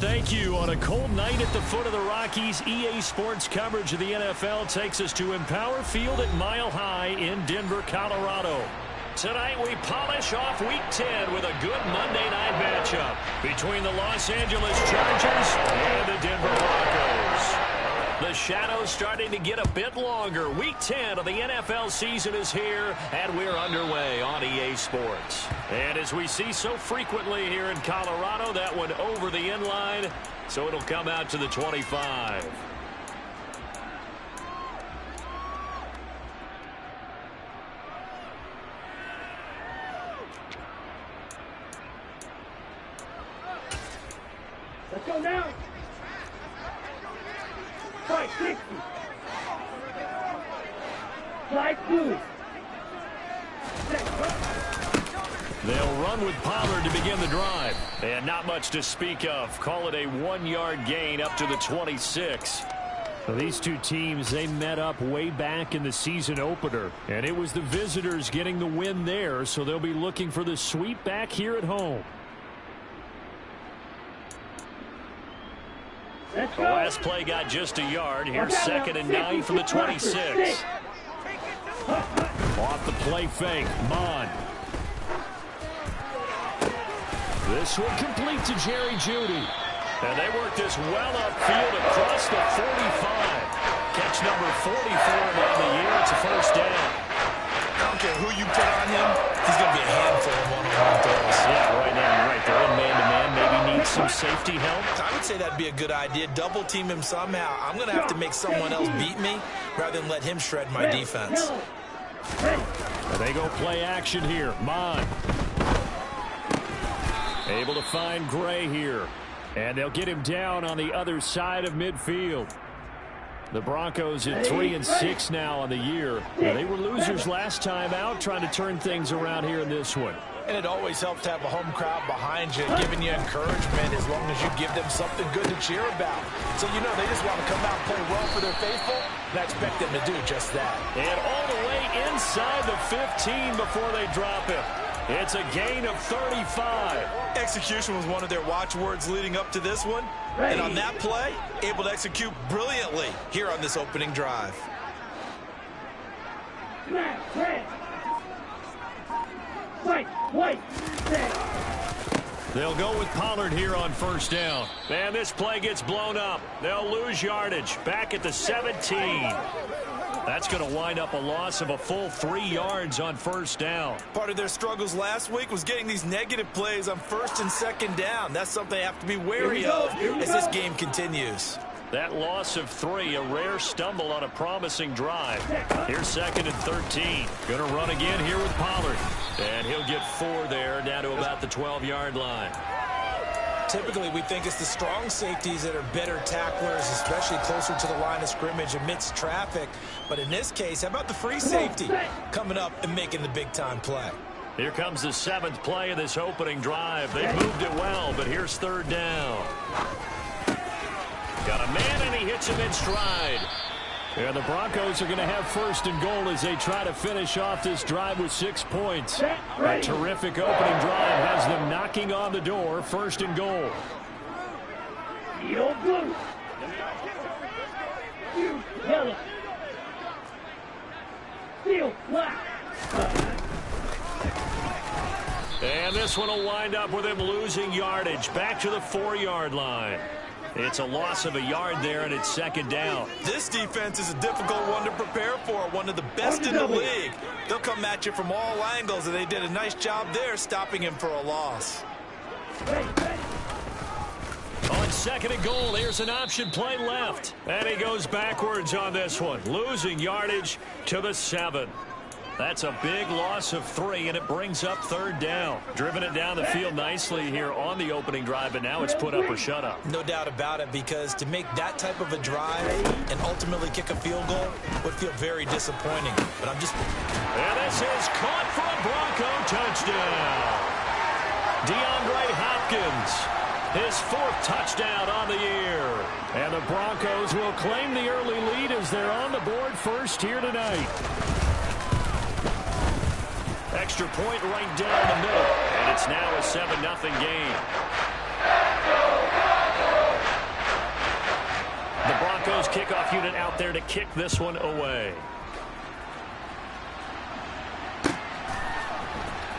thank you. On a cold night at the foot of the Rockies, EA Sports coverage of the NFL takes us to Empower Field at Mile High in Denver, Colorado. Tonight we polish off Week 10 with a good Monday night matchup between the Los Angeles Chargers and the Denver Broncos. The shadows starting to get a bit longer. Week 10 of the NFL season is here, and we're underway on EA Sports. And as we see so frequently here in Colorado, that one over the end line, so it'll come out to the 25. Let's go now. Strike 60. Slide 2. They'll run with Pollard to begin the drive. And not much to speak of. Call it a 1-yard gain up to the 26. Well, these two teams, they met up way back in the season opener. And it was the visitors getting the win there, so they'll be looking for the sweep back here at home. The last play got just a yard. Here's 2nd and 9 from the 26. Off the play fake, Mon. This one complete to Jerry Jeudy. And they work this well upfield across the 45. Catch number 44 on the year. It's a first down. I don't care who you put on him, he's going to be a handful of one-on-one throws. Yeah, right now you're right. They're in man-to-man. Maybe needs some safety help. I would say that'd be a good idea. Double team him somehow. I'm going to have to make someone else beat me rather than let him shred my defense. And they go play action here. Mon. Able to find Gray here. And they'll get him down on the other side of midfield. The Broncos at 3-6 now on the year. They were losers last time out, trying to turn things around here in this one. And it always helps to have a home crowd behind you, giving you encouragement as long as you give them something good to cheer about. So you know they just want to come out and play well for their faithful, and I expect them to do just that. And all the way inside the 15 before they drop it. It's a gain of 35. Execution was one of their watchwords leading up to this one. And on that play, able to execute brilliantly here on this opening drive. They'll go with Pollard here on first down. And this play gets blown up. They'll lose yardage back at the 17. That's going to wind up a loss of a full 3 yards on first down. Part of their struggles last week was getting these negative plays on first and second down. That's something they have to be wary of as this game continues. That loss of 3, a rare stumble on a promising drive. Here's 2nd and 13. Going to run again here with Pollard. And he'll get 4 there, down to about the 12-yard line. Typically, we think it's the strong safeties that are better tacklers, especially closer to the line of scrimmage amidst traffic. But in this case, how about the free safety coming up and making the big-time play? Here comes the 7th play of this opening drive. They've moved it well, but here's 3rd down. Got a man, and he hits him in stride. And the Broncos are going to have 1st and goal as they try to finish off this drive with 6 points. A terrific opening drive has them knocking on the door. 1st and goal. And this one will wind up with him losing yardage back to the 4-yard line. It's a loss of a yard there, and it's 2nd down. This defense is a difficult one to prepare for, one of the best in the league. They'll come at you from all angles, and they did a nice job there stopping him for a loss. On 2nd and goal, here's an option play left. And he goes backwards on this one, losing yardage to the 7. That's a big loss of 3, and it brings up 3rd down. Driven it down the field nicely here on the opening drive, but now it's put up or shut up. No doubt about it, because to make that type of a drive and ultimately kick a field goal would feel very disappointing. But I'm just... And this is caught for a Bronco touchdown. DeAndre Hopkins, his 4th touchdown on the year. And the Broncos will claim the early lead as they're on the board first here tonight. Extra point right down the middle, and it's now a 7-0 game. Broncos kickoff unit out there to kick this one away.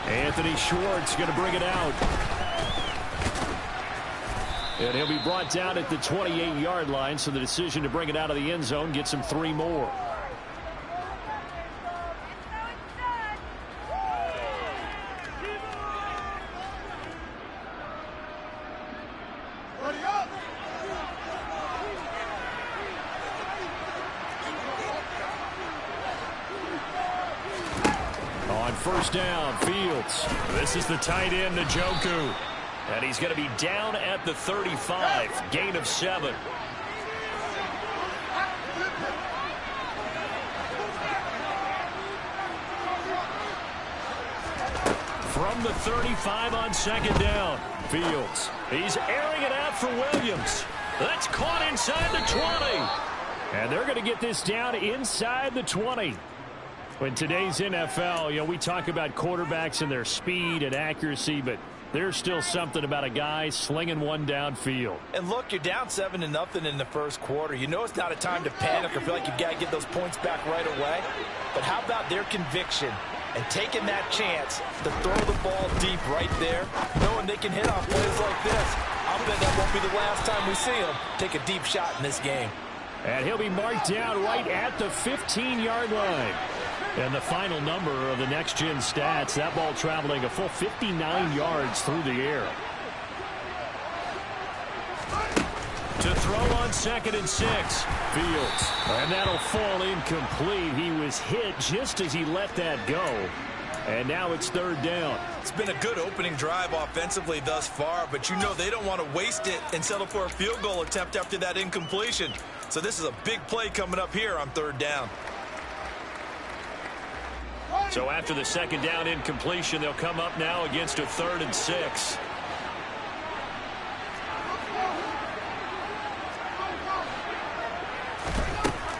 Anthony Schwartz going to bring it out. And he'll be brought down at the 28-yard line, so the decision to bring it out of the end zone gets him 3 more. On first down, Fields. This is the tight end, Njoku. And he's going to be down at the 35. Gain of 7. From the 35 on second down, Fields. He's airing it out for Williams. That's caught inside the 20. And they're going to get this down inside the 20. In today's NFL, we talk about quarterbacks and their speed and accuracy, but there's still something about a guy slinging one downfield. And look, you're down 7-0 in the first quarter. You know it's not a time to panic or feel like you've got to get those points back right away. But how about their conviction and taking that chance to throw the ball deep right there, knowing they can hit on plays like this? I'll bet that won't be the last time we see him take a deep shot in this game. And he'll be marked down right at the 15-yard line. And the final number of the next-gen stats, that ball traveling a full 59 yards through the air. To throw on 2nd and 6, Fields. And that'll fall incomplete. He was hit just as he let that go. And now it's 3rd down. It's been a good opening drive offensively thus far, but they don't want to waste it and settle for a field goal attempt after that incompletion. So this is a big play coming up here on 3rd down. So after the 2nd down incompletion, they'll come up now against a 3rd and 6.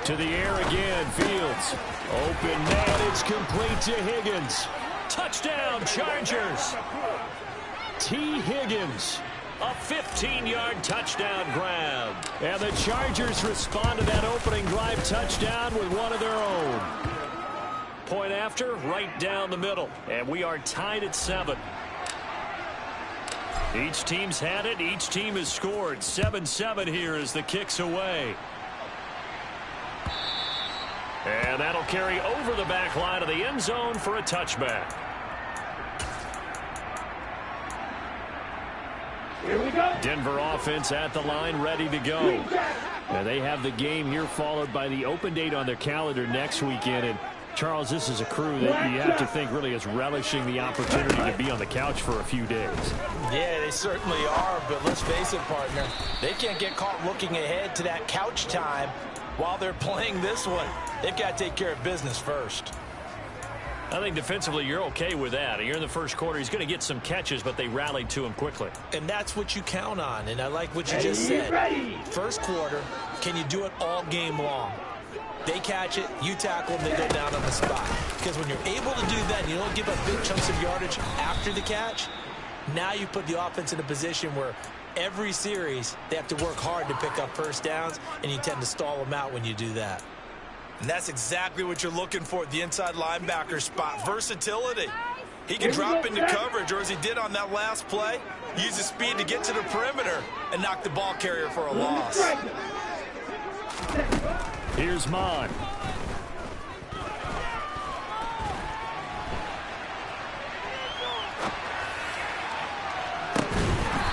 To the air again, Fields. Open man, it's complete to Higgins. Touchdown, Chargers. T. Higgins. A 15-yard touchdown grab. And the Chargers respond to that opening drive touchdown with one of their own. Point after, right down the middle. And we are tied at 7. Each team's had it. Each team has scored. 7-7 here as the kick's away. And that'll carry over the back line of the end zone for a touchback. Here we go. Denver offense at the line, ready to go. And they have the game here followed by the open date on their calendar next weekend. And Charles, this is a crew that you have to think really is relishing the opportunity to be on the couch for a few days. Yeah, they certainly are, but let's face it, partner. They can't get caught looking ahead to that couch time while they're playing this one. They've got to take care of business first. I think defensively you're okay with that. You're in the first quarter. He's going to get some catches, but they rallied to him quickly. And that's what you count on, and I like what you just said. First quarter, can you do it all game long? They catch it, you tackle them, they go down on the spot. Because when you're able to do that and you don't give up big chunks of yardage after the catch, now you put the offense in a position where every series they have to work hard to pick up first downs, and you tend to stall them out when you do that. And that's exactly what you're looking for at the inside linebacker spot, versatility. He can drop into coverage, or as he did on that last play, use his speed to get to the perimeter and knock the ball carrier for a loss. Here's Mon.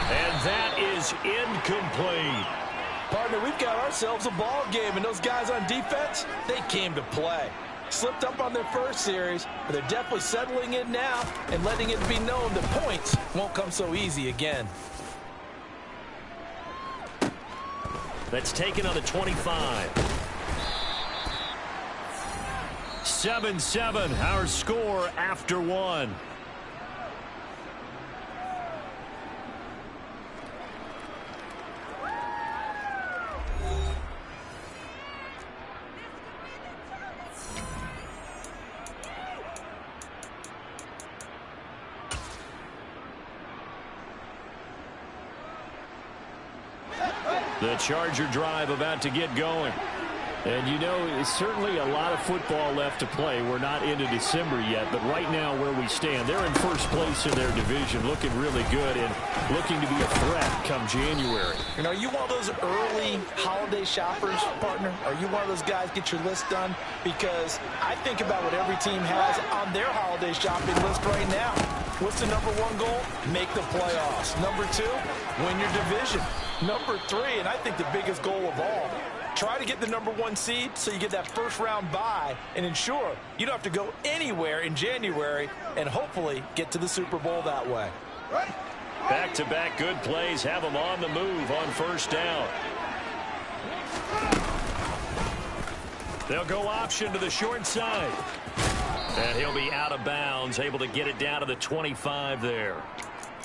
And that is incomplete. Partner, we've got ourselves a ball game, and those guys on defense, they came to play. Slipped up on their first series, but they're definitely settling in now and letting it be known that points won't come so easy again. That's taken on the 25. 7-7, our score after 1. The Charger drive about to get going. And, you know, it's certainly a lot of football left to play. We're not into December yet, but right now where we stand, they're in first place in their division, looking really good and looking to be a threat come January. And are you one of those early holiday shoppers, partner? Are you one of those guys get your list done? Because I think about what every team has on their holiday shopping list right now. What's the number one goal? Make the playoffs. Number two, win your division. Number three, and I think the biggest goal of all, try to get the number one seed so you get that first round bye and ensure you don't have to go anywhere in January and hopefully get to the Super Bowl that way. Back-to-back good plays have them on the move on first down. They'll go option to the short side. And he'll be out of bounds, able to get it down to the 25 there.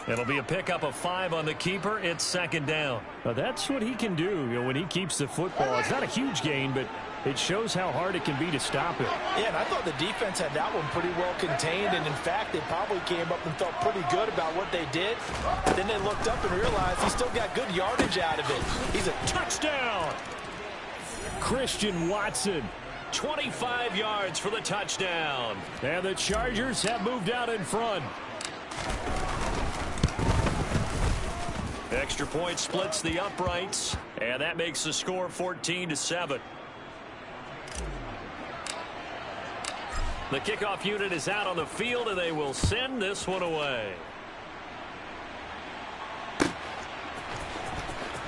It'll be a pickup of 5 on the keeper. It's second down. Now that's what he can do, you know, when he keeps the football. It's not a huge gain, but it shows how hard it can be to stop him. Yeah, and I thought the defense had that one pretty well contained, and in fact, they probably came up and felt pretty good about what they did. Then they looked up and realized he still got good yardage out of it. He's a touchdown. Christian Watson. 25 yards for the touchdown. And the Chargers have moved out in front. Extra point splits the uprights, and that makes the score 14-7. The kickoff unit is out on the field, and they will send this one away.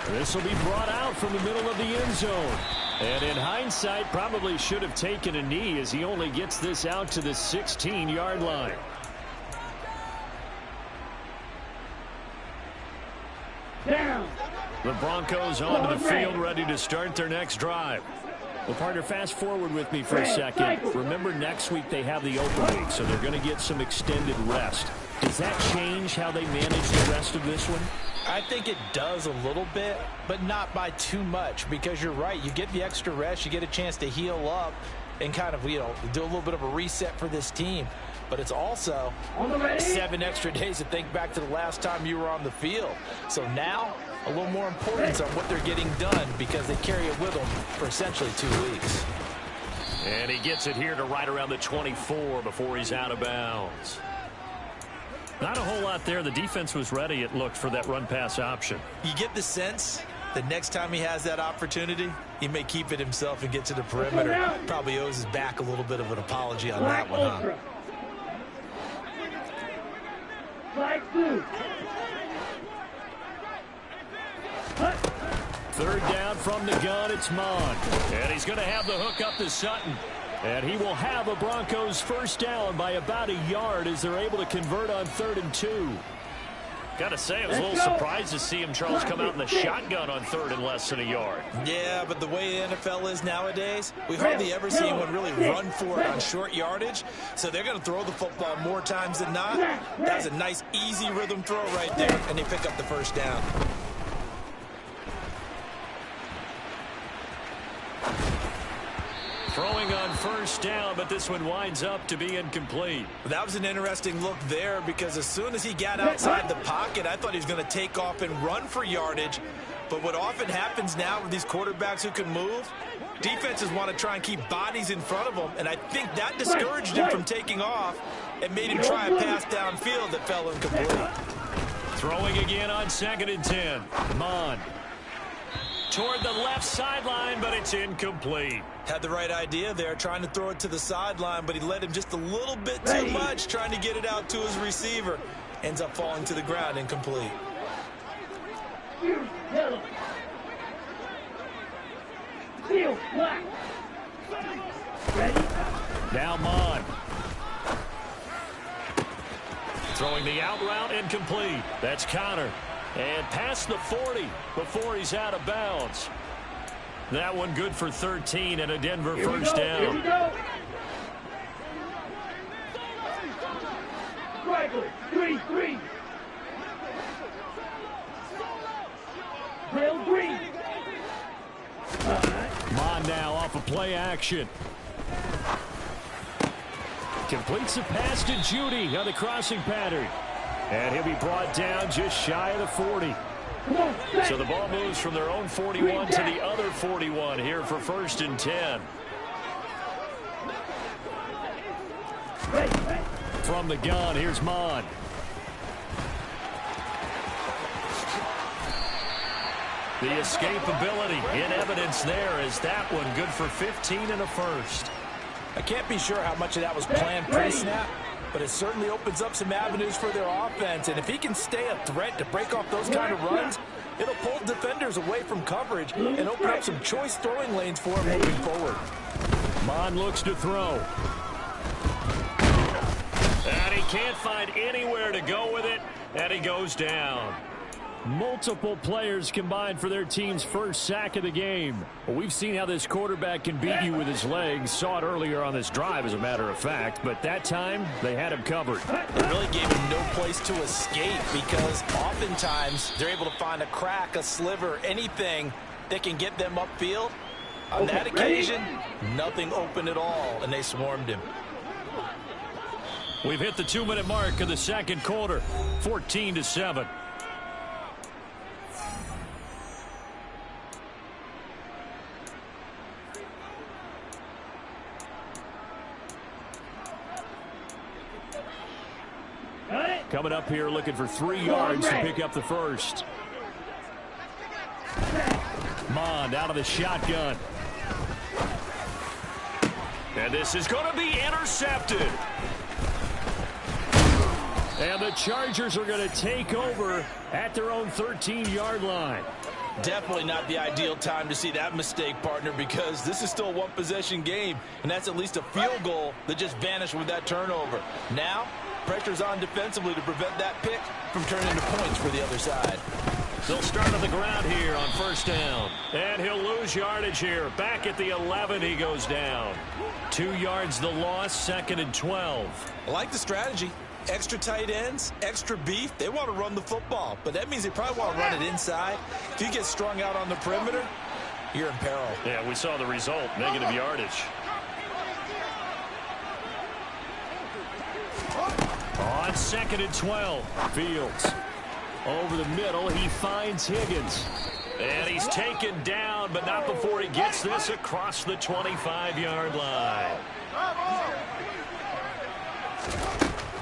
This will be brought out from the middle of the end zone. And in hindsight, probably should have taken a knee as he only gets this out to the 16-yard line. Down. The Broncos onto the field, ready to start their next drive. Well, partner, fast forward with me for a second. Remember, next week they have the open week, so they're going to get some extended rest. Does that change how they manage the rest of this one? I think it does a little bit, but not by too much, because you're right. You get the extra rest, you get a chance to heal up and kind of, you know, do a little bit of a reset for this team. But it's also 7 extra days to think back to the last time you were on the field. So now, a little more importance on what they're getting done because they carry it with them for essentially 2 weeks. And he gets it here to right around the 24 before he's out of bounds. Not a whole lot there. The defense was ready, it looked, for that run-pass option. You get the sense that next time he has that opportunity, he may keep it himself and get to the perimeter. Probably owes his back a little bit of an apology on that one, huh? Flag 2. Third down from the gun, it's Mon. And he's going to have the hook up to Sutton. And he will have a Broncos first down by about a yard as they're able to convert on 3rd and 2. Got to say, I was a little surprised to see him, Charles, come out in the shotgun on 3rd and less than a yard. Yeah, but the way the NFL is nowadays, we hardly ever see anyone really run for it on short yardage. So they're going to throw the football more times than not. That's a nice, easy rhythm throw right there, and they pick up the first down. Throwing on first down, but this one winds up to be incomplete. That was an interesting look there because as soon as he got outside the pocket, I thought he was going to take off and run for yardage. But what often happens now with these quarterbacks who can move, defenses want to try and keep bodies in front of them, and I think that discouraged him from taking off and made him try a pass downfield that fell incomplete. Throwing again on 2nd and 10. Mon. Toward the left sideline, but it's incomplete. Had the right idea there, trying to throw it to the sideline, but he led him just a little bit too much, trying to get it out to his receiver. Ends up falling to the ground, incomplete. Now Mon. Throwing the out route, incomplete. That's Connor. And past the 40 before he's out of bounds. That one good for 13 and a Denver first down. Here we go. Striker, 3-3. Drill green. Mon now off of play action. Completes the pass to Judy on the crossing pattern. And he'll be brought down just shy of the 40. So the ball moves from their own 41 to the other 41 here for 1st and 10. From the gun, here's Mon. The escapability in evidence there as that one good for 15 and a first. I can't be sure how much of that was planned pre-snap, but it certainly opens up some avenues for their offense. And if he can stay a threat to break off those kind of runs, it'll pull defenders away from coverage and open up some choice throwing lanes for him moving forward. Mon looks to throw. And he can't find anywhere to go with it, and he goes down. Multiple players combined for their team's first sack of the game. Well, we've seen how this quarterback can beat you with his legs. Saw it earlier on this drive, as a matter of fact. But that time, they had him covered. It really gave him no place to escape because oftentimes they're able to find a crack, a sliver, anything that can get them upfield. On that occasion, nothing open at all, and they swarmed him. We've hit the 2-minute mark of the second quarter, 14-7. Coming up here looking for 3 yards to pick up the first. Mond out of the shotgun. And this is going to be intercepted. And the Chargers are going to take over at their own 13-yard line. Definitely not the ideal time to see that mistake, partner, because this is still a one-possession game, and that's at least a field goal that just vanished with that turnover. Now, pressure's on defensively to prevent that pick from turning into points for the other side. They'll start on the ground here on first down. And he'll lose yardage here. Back at the 11, he goes down. 2 yards the loss, 2nd and 12. I like the strategy. Extra tight ends, extra beef. They want to run the football, but that means they probably want to run it inside. If you get strung out on the perimeter, you're in peril. Yeah, we saw the result, negative yardage. On 2nd and 12, Fields. Over the middle, he finds Higgins. And he's taken down, but not before he gets this across the 25-yard line.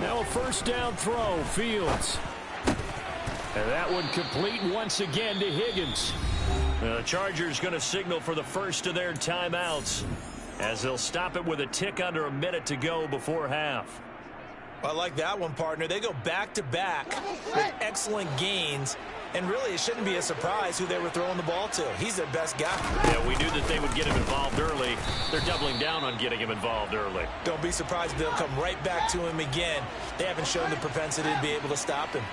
Now a first down throw, Fields. And that one complete once again to Higgins. The Chargers going to signal for the first of their timeouts as they'll stop it with a tick under a minute to go before half. I like that one, partner. They go back-to-back with excellent gains. And really, it shouldn't be a surprise who they were throwing the ball to. He's their best guy. Yeah, we knew that they would get him involved early. They're doubling down on getting him involved early. Don't be surprised if they'll come right back to him again. They haven't shown the propensity to be able to stop him.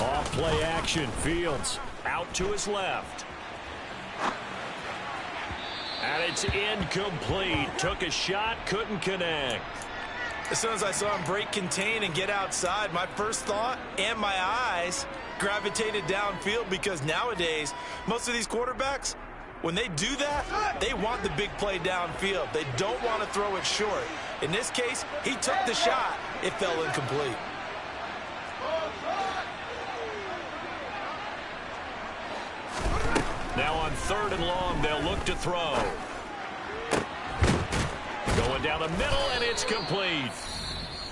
Off play action. Fields out to his left. And it's incomplete. Took a shot, couldn't connect. As soon as I saw him break contain and get outside, my first thought and my eyes gravitated downfield because nowadays, most of these quarterbacks, when they do that, they want the big play downfield. They don't want to throw it short. In this case, he took the shot. It fell incomplete. Now on 3rd and long, they'll look to throw. Going down the middle, and it's complete.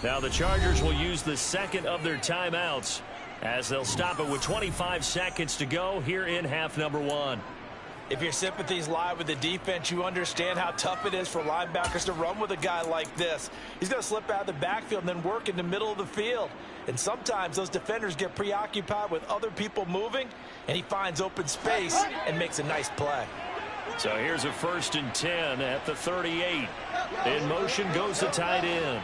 Now the Chargers will use the second of their timeouts as they'll stop it with 25 seconds to go here in half number 1. If your sympathies lie with the defense, you understand how tough it is for linebackers to run with a guy like this. He's going to slip out of the backfield and then work in the middle of the field. And sometimes those defenders get preoccupied with other people moving, and he finds open space and makes a nice play. So here's a 1st and 10 at the 38. In motion goes the tight end.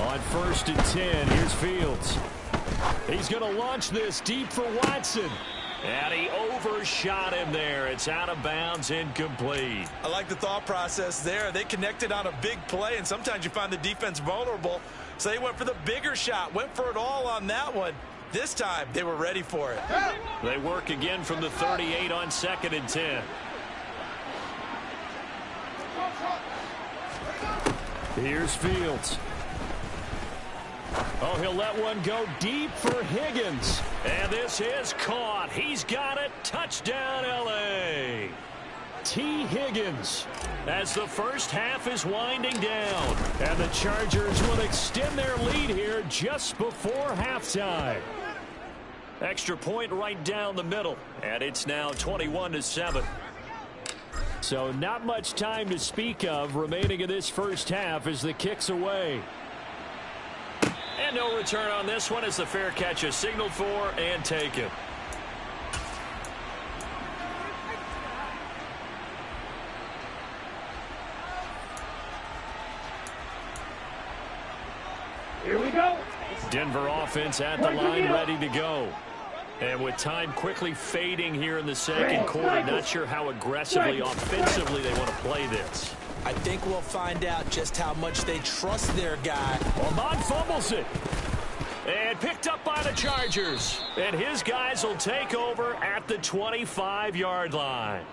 On 1st and 10, here's Fields. He's going to launch this deep for Watson. And he overshot him there. It's out of bounds, incomplete. I like the thought process there. They connected on a big play, and sometimes you find the defense vulnerable. So they went for the bigger shot, went for it all on that one. This time, they were ready for it. They work again from the 38 on 2nd and 10. Here's Fields. Oh, he'll let one go deep for Higgins. And this is caught. He's got it. Touchdown, L.A. T. Higgins as the first half is winding down. And the Chargers will extend their lead here just before halftime. Extra point right down the middle. And it's now 21-7. So not much time to speak of remaining in this first half as the kick's away. And no return on this one as the fair catch is signaled for and taken. Here we go. Denver offense at the line, ready to go. And with time quickly fading here in the second quarter, not sure how aggressively, offensively they want to play this. I think we'll find out just how much they trust their guy. Ahmad fumbles it. And picked up by the Chargers. And his guys will take over at the 25-yard line.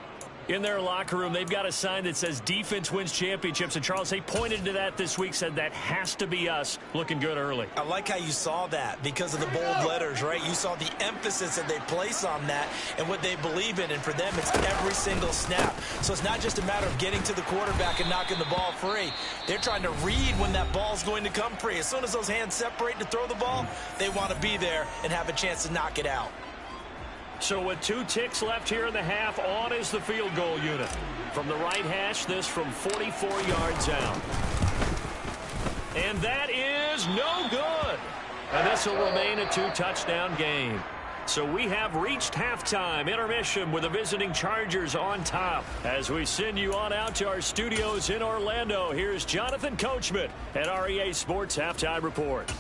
In their locker room, they've got a sign that says defense wins championships. And, Charles, they pointed to that this week, said that has to be us. Looking good early. I like how you saw that because of the bold letters, right? You saw the emphasis that they place on that and what they believe in. And for them, it's every single snap. So it's not just a matter of getting to the quarterback and knocking the ball free. They're trying to read when that ball's going to come free. As soon as those hands separate to throw the ball, they want to be there and have a chance to knock it out. So with 2 ticks left here in the half, on is the field goal unit. From the right hash, this from 44 yards out. And that is no good. And this will remain a 2-touchdown game. So we have reached halftime intermission with the visiting Chargers on top. As we send you on out to our studios in Orlando, here's Jonathan Coachman at REA Sports Halftime Report.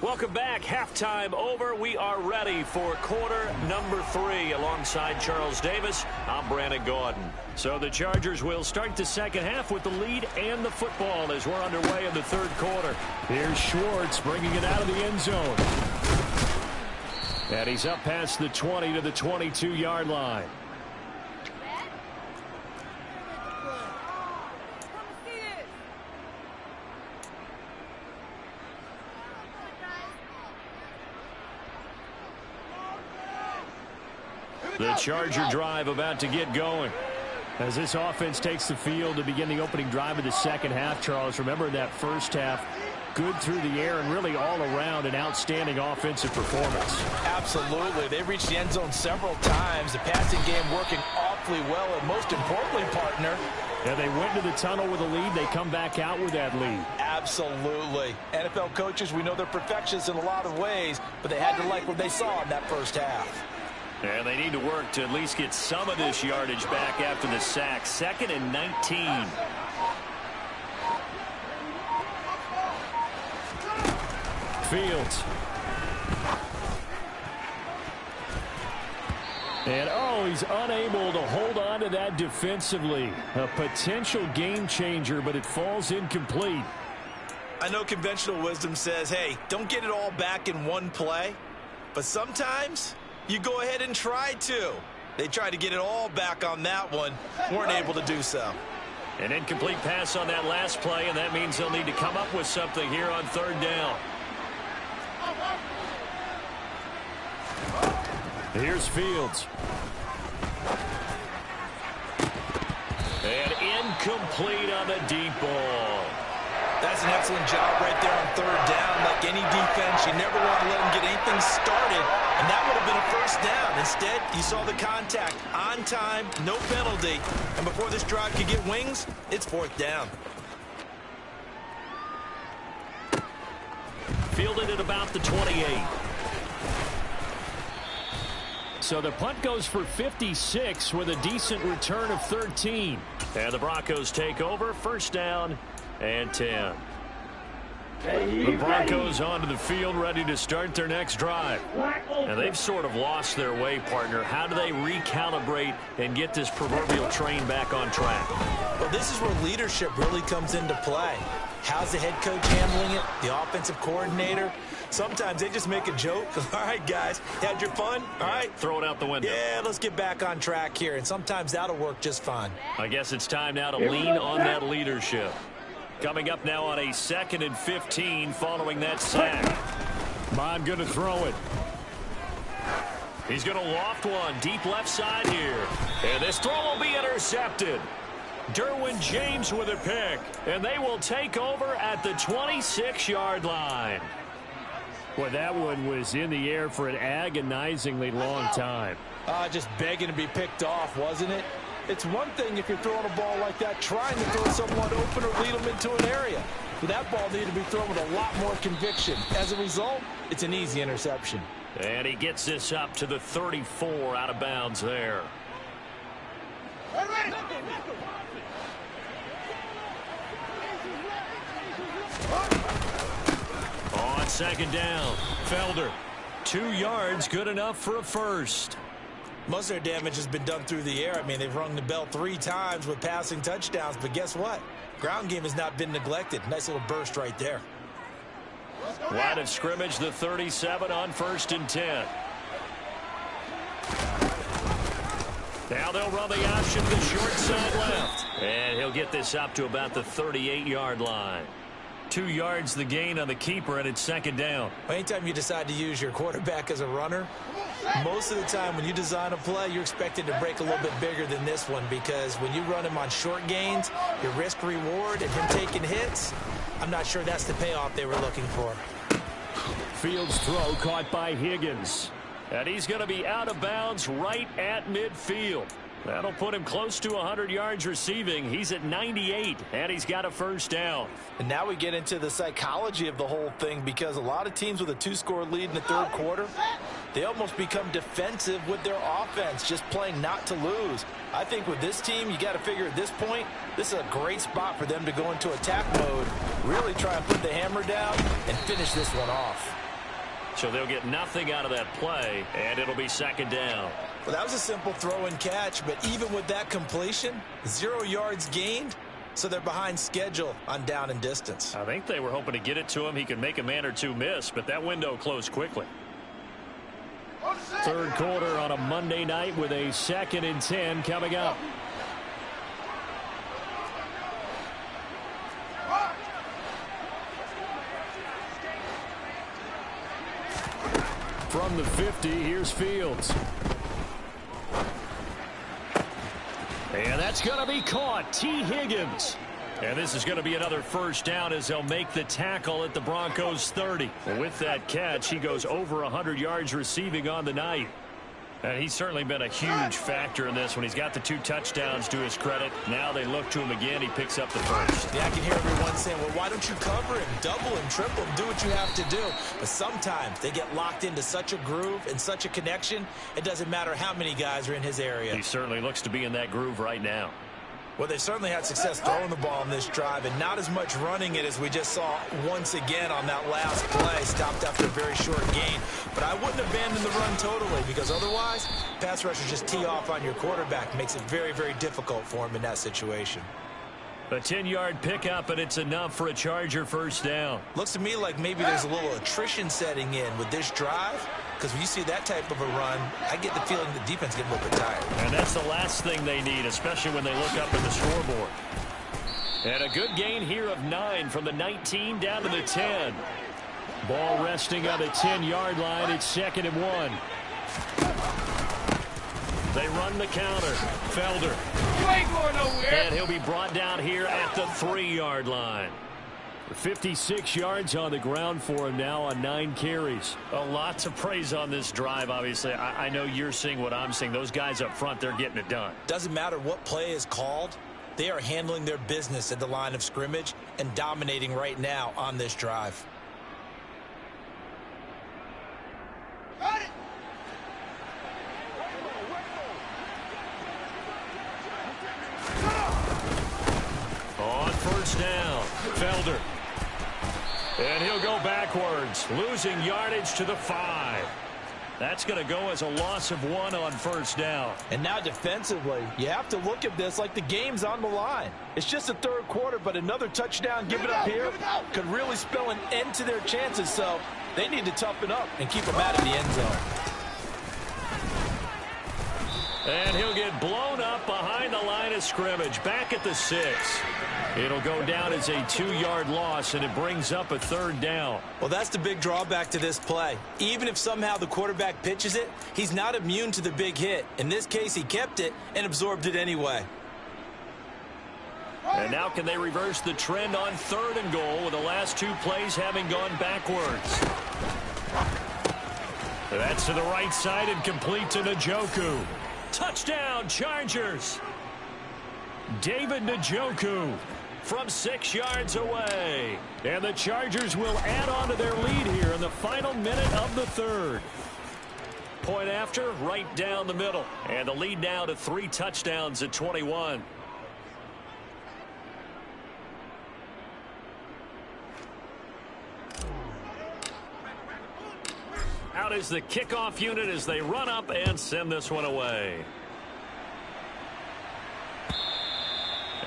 Welcome back. Halftime over. We are ready for quarter number 3. Alongside Charles Davis, I'm Brandon Gordon. So the Chargers will start the second half with the lead and the football as we're underway in the third quarter. Here's Schwartz bringing it out of the end zone. And he's up past the 20 to the 22-yard line. The Charger drive about to get going. As this offense takes the field to begin the opening drive of the second half, Charles, remember that first half, good through the air and really all around an outstanding offensive performance. Absolutely. They reached the end zone several times. The passing game working awfully well, and most importantly, partner, yeah, they went to the tunnel with a lead. They come back out with that lead. Absolutely. NFL coaches, we know they're perfectionists in a lot of ways, but they had to like what they saw in that first half. And they need to work to at least get some of this yardage back after the sack. 2nd and 19. Fields. And, oh, he's unable to hold on to that defensively. A potential game changer, but it falls incomplete. I know conventional wisdom says, hey, don't get it all back in one play. But sometimes you go ahead and try to. They tried to get it all back on that one. Weren't able to do so. An incomplete pass on that last play, and that means they'll need to come up with something here on 3rd down. Here's Fields. And incomplete on the deep ball. That's an excellent job right there on 3rd down. Like any defense, you never want to let them get anything started, and that would have been a 1st down. Instead, you saw the contact on time, no penalty, and before this drive could get wings, it's 4th down. Fielded at about the 28. So the punt goes for 56 with a decent return of 13. And the Broncos take over, 1st down and 10. The Broncos onto the field ready to start their next drive. And they've sort of lost their way, partner. How do they recalibrate and get this proverbial train back on track? Well, this is where leadership really comes into play. How's the head coach handling it? The offensive coordinator? Sometimes they just make a joke. All right, guys, had your fun? All right. Throw it out the window. Yeah, let's get back on track here. And sometimes that'll work just fine. I guess it's time now to lean on that leadership. Coming up now on a 2nd and 15 following that sack. Bond going to throw it. He's going to loft one deep left side here. And this throw will be intercepted. Derwin James with a pick. And they will take over at the 26-yard line. Well, that one was in the air for an agonizingly long time. Just begging to be picked off, wasn't it? It's one thing if you're throwing a ball like that, trying to throw someone open or lead them into an area. But that ball needed to be thrown with a lot more conviction. As a result, it's an easy interception. And he gets this up to the 34 out of bounds there. On 2nd down, Felder. 2 yards, good enough for a first. Most of their damage has been done through the air. I mean, they've rung the bell 3 times with passing touchdowns, but guess what? Ground game has not been neglected. Nice little burst right there. Line of scrimmage, the 37 on 1st and 10. Now they'll run the option to the short side left. And he'll get this up to about the 38-yard line. 2 yards the gain on the keeper, and it's 2nd down. Anytime you decide to use your quarterback as a runner, most of the time when you design a play, you're expected to break a little bit bigger than this one, because when you run him on short gains, your risk-reward and him taking hits, I'm not sure that's the payoff they were looking for. Fields throw caught by Higgins. And he's going to be out of bounds right at midfield. That'll put him close to 100 yards receiving. He's at 98, and he's got a first down. And now we get into the psychology of the whole thing, because a lot of teams with a 2-score lead in the 3rd quarter, they almost become defensive with their offense, just playing not to lose. I think with this team, you got to figure at this point, this is a great spot for them to go into attack mode, really try and put the hammer down and finish this one off. So they'll get nothing out of that play, and it'll be 2nd down. Well, that was a simple throw and catch, but even with that completion, 0 yards gained, so they're behind schedule on down and distance. I think they were hoping to get it to him. He could make a man or two miss, but that window closed quickly. 3rd quarter on a Monday night with a 2nd and 10 coming up. From the 50, here's Fields. And that's going to be caught. T. Higgins. And this is going to be another first down as they'll make the tackle at the Broncos 30. And with that catch, he goes over 100 yards receiving on the night. And he's certainly been a huge factor in this when he's got the 2 touchdowns to his credit. Now they look to him again. He picks up the first. Yeah, I can hear everyone saying, well, why don't you cover him, double him, triple him, do what you have to do. But sometimes they get locked into such a groove and such a connection, it doesn't matter how many guys are in his area. He certainly looks to be in that groove right now. Well, they've certainly had success throwing the ball on this drive, and not as much running it as we just saw once again on that last play, stopped after a very short gain. But I wouldn't abandon the run totally, because otherwise, pass rushers just tee off on your quarterback. Makes it very, very difficult for him in that situation. A 10-yard pickup, and it's enough for a Charger first down. Looks to me like maybe there's a little attrition setting in with this drive, because when you see that type of a run, I get the feeling the defense getting a little bit tired. And that's the last thing they need, especially when they look up at the scoreboard. And a good gain here of 9 from the 19 down to the 10. Ball resting on the 10-yard line. It's 2nd and 1. They run the counter. Felder. You ain't going nowhere. And he'll be brought down here at the 3-yard line. 56 yards on the ground for him now on 9 carries. A lot to praise on this drive, obviously. I know you're seeing what I'm seeing. Those guys up front, they're getting it done. Doesn't matter what play is called. They are handling their business at the line of scrimmage and dominating right now on this drive. On first down, Felder. And he'll go backwards, losing yardage to the 5. That's going to go as a loss of 1 on first down. And now defensively, you have to look at this like the game's on the line. It's just the third quarter, but another touchdown given up here could really spell an end to their chances. So they need to toughen up and keep them out of the end zone. And he'll get blown up behind the line of scrimmage, back at the 6. It'll go down as a 2-yard loss, and it brings up a third down. Well, that's the big drawback to this play. Even if somehow the quarterback pitches it, he's not immune to the big hit. In this case, he kept it and absorbed it anyway. And now can they reverse the trend on 3rd and goal with the last 2 plays having gone backwards? That's to the right side and complete to Njoku. Touchdown, Chargers. David Njoku from 6 yards away. And the Chargers will add on to their lead here in the final minute of the 3rd. Point after, right down the middle. And the lead now to 3 touchdowns at 21. Out is the kickoff unit as they run up and send this one away.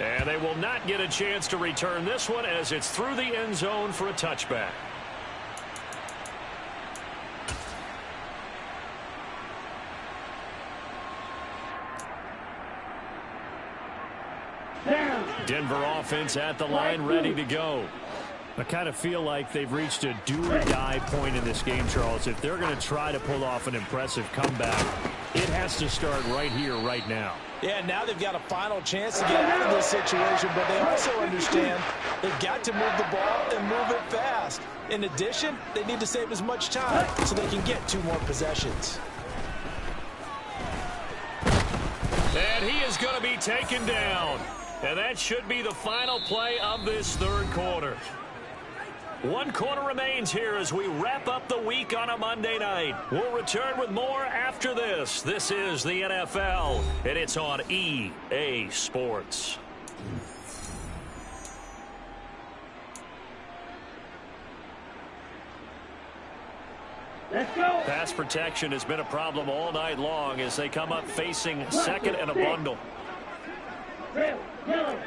And they will not get a chance to return this one as it's through the end zone for a touchback. Denver offense at the line, ready to go. I kind of feel like they've reached a do-or-die point in this game, Charles. If they're going to try to pull off an impressive comeback, it has to start right here, right now. Yeah, now they've got a final chance to get out of this situation, but they also understand they've got to move the ball and move it fast. In addition, they need to save as much time so they can get 2 more possessions. And he is going to be taken down. And that should be the final play of this 3rd quarter. 1 quarter remains here as we wrap up the week on a Monday night. We'll return with more after this. This is the NFL, and it's on EA Sports. Let's go. Pass protection has been a problem all night long as they come up facing 2nd and a bundle. Red, yellow.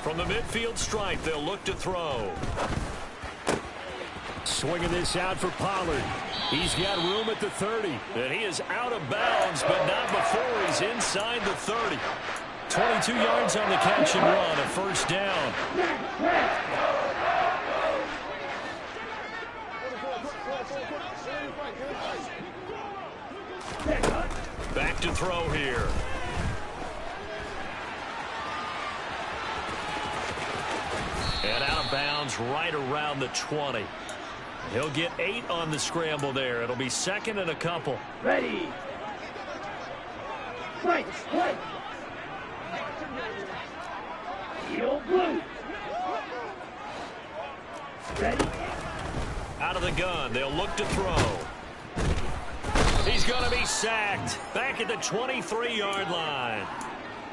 From the midfield stripe, they'll look to throw. Swinging this out for Pollard. He's got room at the 30. And he is out of bounds, but not before he's inside the 30. 22 yards on the catch and run, a first down. Back to throw here. And out of bounds right around the 20. He'll get 8 on the scramble there. It'll be 2nd and a couple. Ready. Right. Heel blue. Ready. Out of the gun. They'll look to throw. He's going to be sacked. Back at the 23-yard line.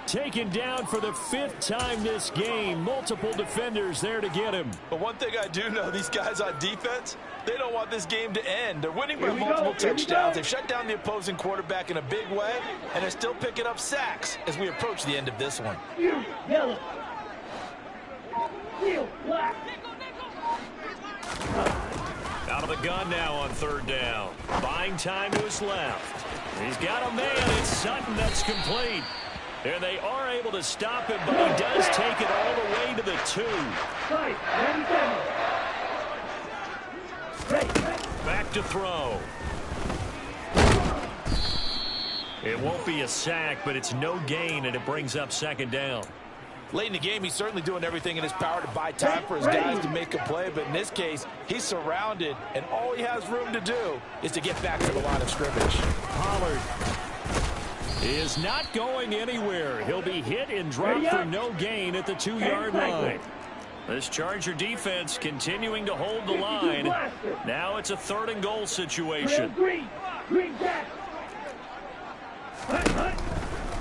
Taken down for the 5th time this game. Multiple defenders there to get him. But one thing I do know, these guys on defense, they don't want this game to end. They're winning by multiple touchdowns. They've shut down the opposing quarterback in a big way, and they're still picking up sacks as we approach the end of this one. Yellow. Heel black. Out of the gun now on 3rd down. Buying time to his left. He's got a man. It's Sutton that's complete. And they are able to stop him, but he does take it all the way to the 2. Back to throw. It won't be a sack, but it's no gain, and it brings up 2nd down. Late in the game, he's certainly doing everything in his power to buy time for his guys to make a play, but in this case, he's surrounded, and all he has room to do is to get back to the line of scrimmage. Pollard is not going anywhere. He'll be hit and dropped for no gain at the 2-yard line. This Charger defense continuing to hold the line. Now it's a 3rd and goal situation. Green back.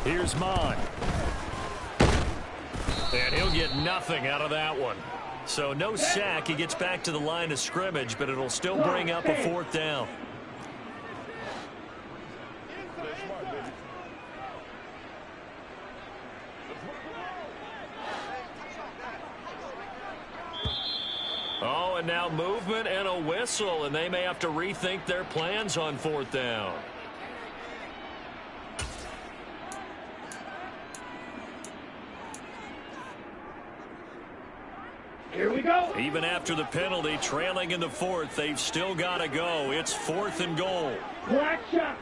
Here's Mon. And he'll get nothing out of that one. So no sack. He gets back to the line of scrimmage, but it'll still bring up a 4th down. Oh, and now movement and a whistle, and they may have to rethink their plans on 4th down. Here we go. Even after the penalty, trailing in the 4th, they've still got to go. It's 4th and goal. Black shot.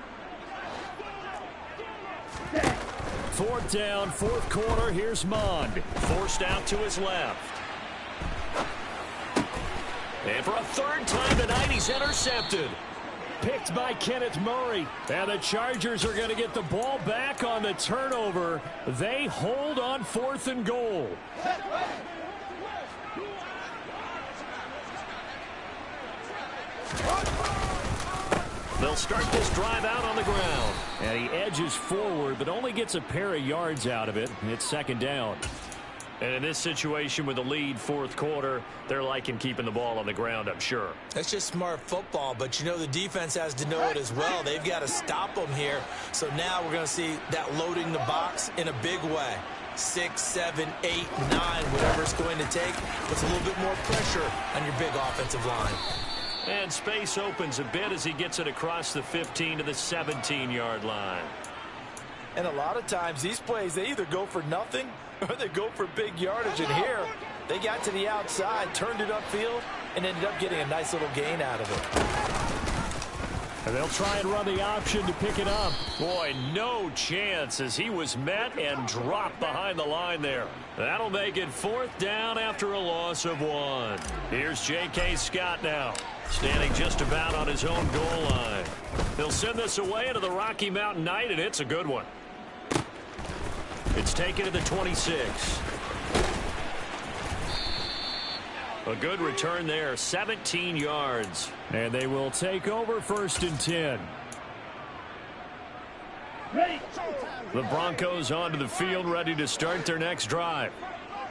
4th down, 4th quarter. Here's Mond. Forced out to his left. And for a 3rd time tonight, he's intercepted. Picked by Kenneth Murray. And the Chargers are going to get the ball back on the turnover. They hold on 4th and goal. They'll start this drive out on the ground. And he edges forward, but only gets a pair of yards out of it. It's 2nd down. And in this situation with the lead 4th quarter, they're liking keeping the ball on the ground, I'm sure. That's just smart football, but you know the defense has to know it as well. They've got to stop them here. So now we're going to see that loading the box in a big way. 6, 7, 8, 9, whatever it's going to take. Puts a little bit more pressure on your big offensive line. And space opens a bit as he gets it across the 15 to the 17-yard line. And a lot of times these plays, they either go for nothing or they go for big yardage. And here, they got to the outside, turned it upfield, and ended up getting a nice little gain out of it. And they'll try and run the option to pick it up. Boy, no chance as he was met and dropped behind the line there. That'll make it 4th down after a loss of 1. Here's J.K. Scott now, standing just about on his own goal line. They'll send this away into the Rocky Mountain Night, and it's a good one. It's taken to the 26. A good return there, 17 yards. And they will take over 1st and 10. Ready. The Broncos onto the field, ready to start their next drive.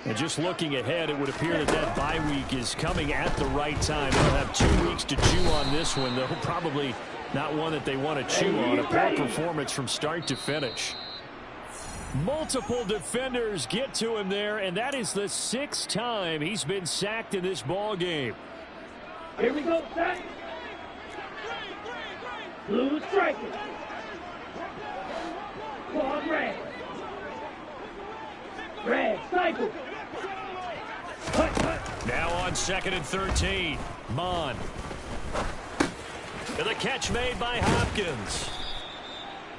And just looking ahead, it would appear that that bye week is coming at the right time. They'll have 2 weeks to chew on this one, though probably not one that they want to chew on. A poor performance from start to finish. Multiple defenders get to him there, and that is the 6th time he's been sacked in this ball game. Here we go, set. Blue striking. Claw red. Red cycle. Now on 2nd and 13. Mon. And the catch made by Hopkins.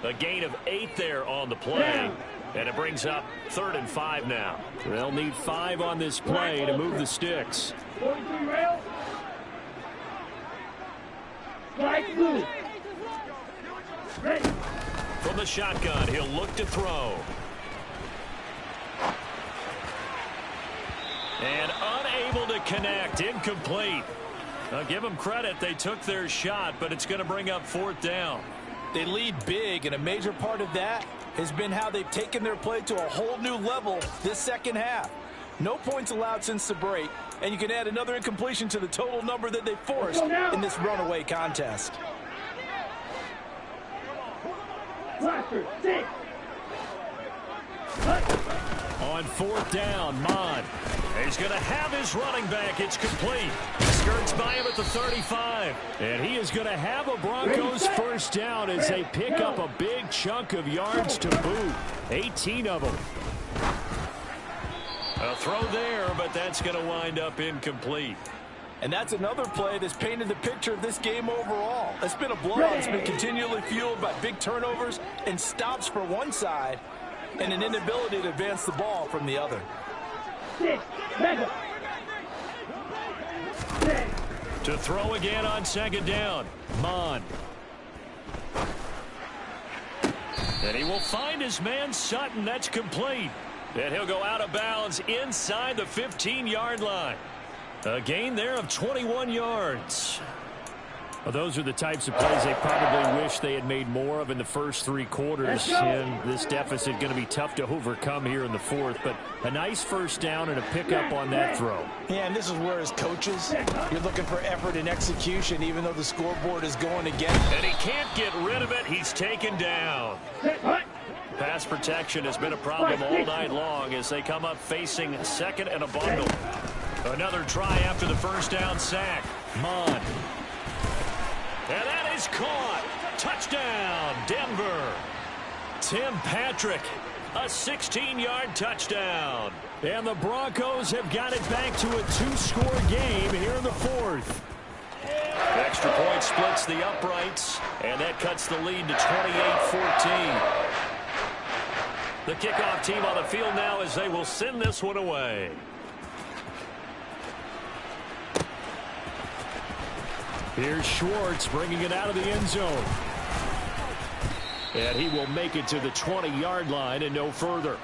A gain of 8 there on the play. And it brings up 3rd and 5 now. They'll need 5 on this play to move the sticks. 43 rail. Strike blue. Ready. From the shotgun, he'll look to throw. And unable to connect. Incomplete. Now give them credit. They took their shot, but it's going to bring up 4th down. They lead big, and a major part of that has been how they've taken their play to a whole new level this 2nd half. No points allowed since the break, and you can add another incompletion to the total number that they forced in this runaway contest. Blaster, 6. On 4th down, Mon. He's going to have his running back. It's complete. Skirts by him at the 35. And he is going to have a Broncos 1st down as they pick up a big chunk of yards to boot. 18 of them. A throw there, but that's going to wind up incomplete. And that's another play that's painted the picture of this game overall. It's been a blowout. It's been continually fueled by big turnovers and stops for one side and an inability to advance the ball from the other. 6. Mega. 6. To throw again on 2nd down. Mon. And he will find his man Sutton. That's complete. And he'll go out of bounds inside the 15-yard line. A gain there of 21 yards. Well, those are the types of plays they probably wish they had made more of in the first 3 quarters. And this deficit going to be tough to overcome here in the fourth. But a nice first down and a pickup on that throw. Yeah, and this is where as coaches, you're looking for effort and execution, even though the scoreboard is going against. And he can't get rid of it. He's taken down. Pass protection has been a problem all night long as they come up facing second and a bundle. Another try after the first down sack. Mon. And that is caught. Touchdown, Denver. Tim Patrick, a 16-yard touchdown. And the Broncos have got it back to a 2-score game here in the fourth. Extra point splits the uprights, and that cuts the lead to 28-14. The kickoff team on the field now as they will send this one away. Here's Schwartz bringing it out of the end zone. And he will make it to the 20-yard line and no further.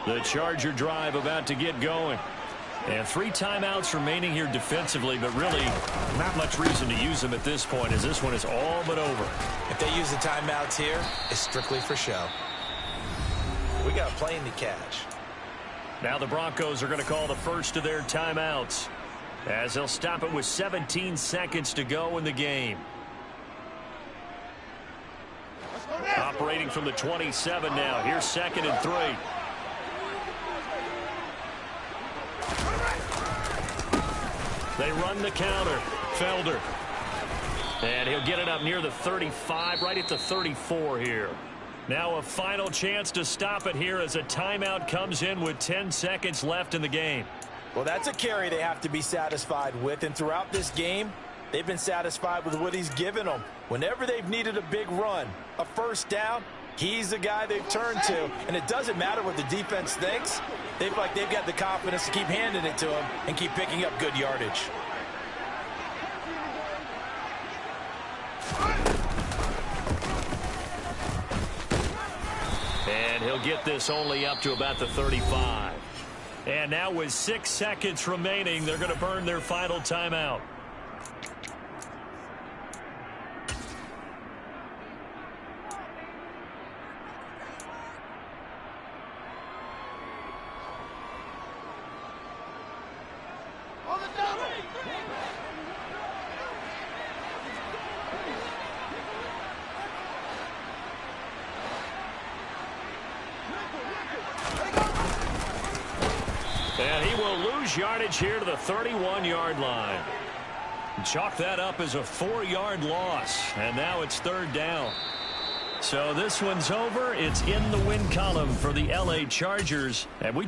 The Charger drive about to get going. And 3 timeouts remaining here defensively, but really not much reason to use them at this point as this one is all but over. If they use the timeouts here, it's strictly for show. We got a plane to catch. Now the Broncos are going to call the first of their timeouts as they'll stop it with 17 seconds to go in the game. Operating from the 27 now. Here's 2nd and 3. They run the counter. Felder. And he'll get it up near the 35, right at the 34 here. Now a final chance to stop it here as a timeout comes in with 10 seconds left in the game. Well, that's a carry they have to be satisfied with. And throughout this game, they've been satisfied with what he's given them. Whenever they've needed a big run, a first down, he's the guy they've turned to. And it doesn't matter what the defense thinks. They've got the confidence to keep handing it to him and keep picking up good yardage. And he'll get this only up to about the 35. And now with 6 seconds remaining, they're going to burn their final timeout. And he will lose yardage here to the 31-yard line. Chalk that up as a 4-yard loss. And now it's 3rd down. So this one's over. It's in the win column for the LA Chargers. And we